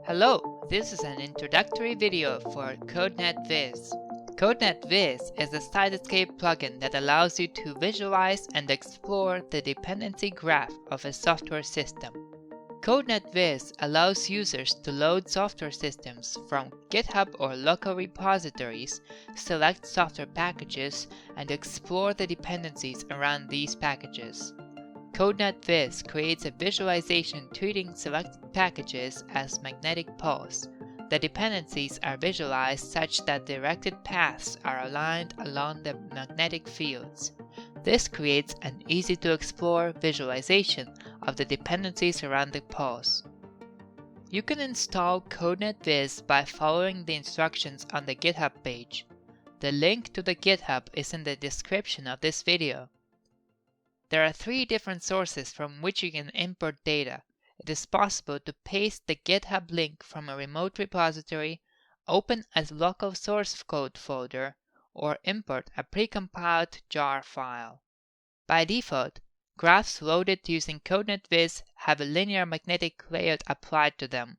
Hello, this is an introductory video for CodeNetVis. CodeNetVis is a side-escape plugin that allows you to visualize and explore the dependency graph of a software system. CodeNetVis allows users to load software systems from GitHub or local repositories, select software packages, and explore the dependencies around these packages. CodeNetVis creates a visualization treating selected packages as magnetic poles. The dependencies are visualized such that directed paths are aligned along the magnetic fields. This creates an easy-to-explore visualization of the dependencies around the poles. You can install CodeNetVis by following the instructions on the GitHub page. The link to the GitHub is in the description of this video. There are 3 different sources from which you can import data. It is possible to paste the GitHub link from a remote repository, open a local source code folder, or import a precompiled jar file. By default, graphs loaded using CodeNetVis have a linear magnetic layout applied to them.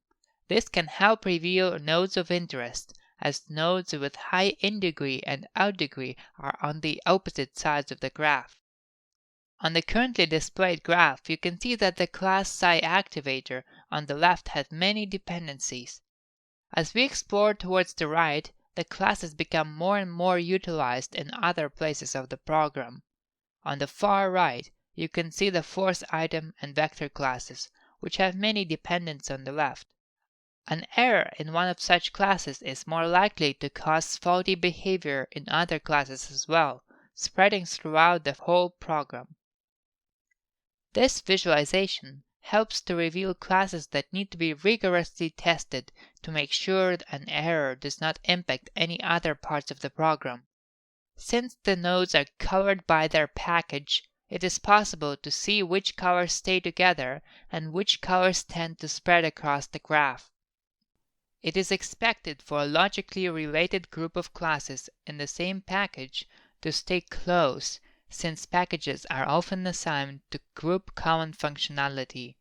This can help reveal nodes of interest, as nodes with high in-degree and out-degree are on the opposite sides of the graph. On the currently displayed graph, you can see that the class SciActivator on the left has many dependencies. As we explore towards the right, the classes become more and more utilized in other places of the program. On the far right, you can see the force item and vector classes, which have many dependents on the left. An error in one of such classes is more likely to cause faulty behavior in other classes as well, spreading throughout the whole program. This visualization helps to reveal classes that need to be rigorously tested to make sure an error does not impact any other parts of the program. Since the nodes are colored by their package, it is possible to see which colors stay together and which colors tend to spread across the graph. It is expected for a logically related group of classes in the same package to stay close, since packages are often assigned to group common functionality.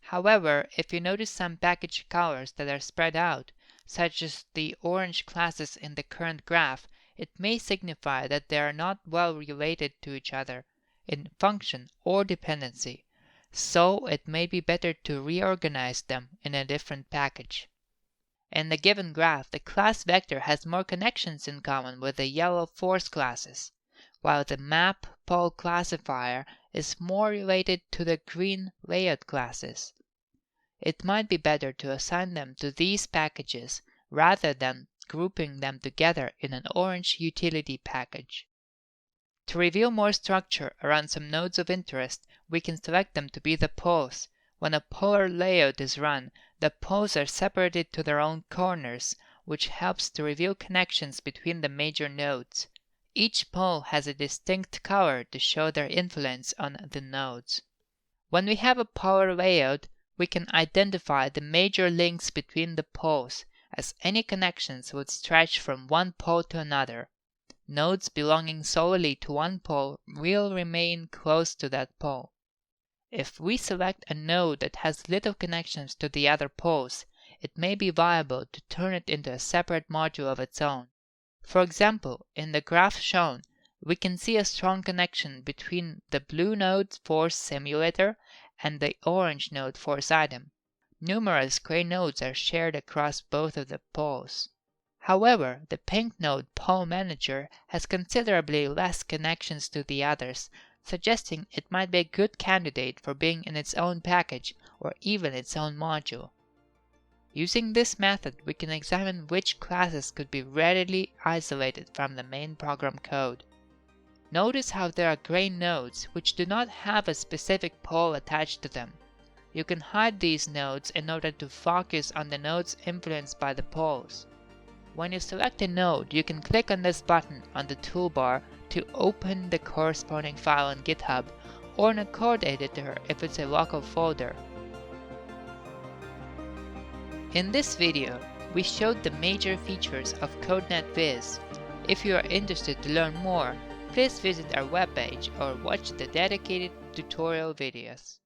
However, if you notice some package colors that are spread out, such as the orange classes in the current graph, it may signify that they are not well related to each other in function or dependency, so it may be better to reorganize them in a different package. In the given graph, the class vector has more connections in common with the yellow force classes, while the map pole classifier is more related to the green layout classes. It might be better to assign them to these packages rather than grouping them together in an orange utility package. To reveal more structure around some nodes of interest, we can select them to be the poles. When a polar layout is run, the poles are separated to their own corners, which helps to reveal connections between the major nodes. Each pole has a distinct color to show their influence on the nodes. When we have a polar layout, we can identify the major links between the poles, as any connections would stretch from one pole to another. Nodes belonging solely to one pole will remain close to that pole. If we select a node that has little connections to the other poles, it may be viable to turn it into a separate module of its own. For example, in the graph shown, we can see a strong connection between the blue node force simulator and the orange node force item. Numerous gray nodes are shared across both of the poles. However, the pink node pole manager has considerably less connections to the others, suggesting it might be a good candidate for being in its own package or even its own module. Using this method, we can examine which classes could be readily isolated from the main program code. Notice how there are gray nodes which do not have a specific pole attached to them. You can hide these nodes in order to focus on the nodes influenced by the poles. When you select a node, you can click on this button on the toolbar to open the corresponding file in GitHub or in a code editor if it's a local folder. In this video, we showed the major features of CodeNetVis. If you are interested to learn more, please visit our webpage or watch the dedicated tutorial videos.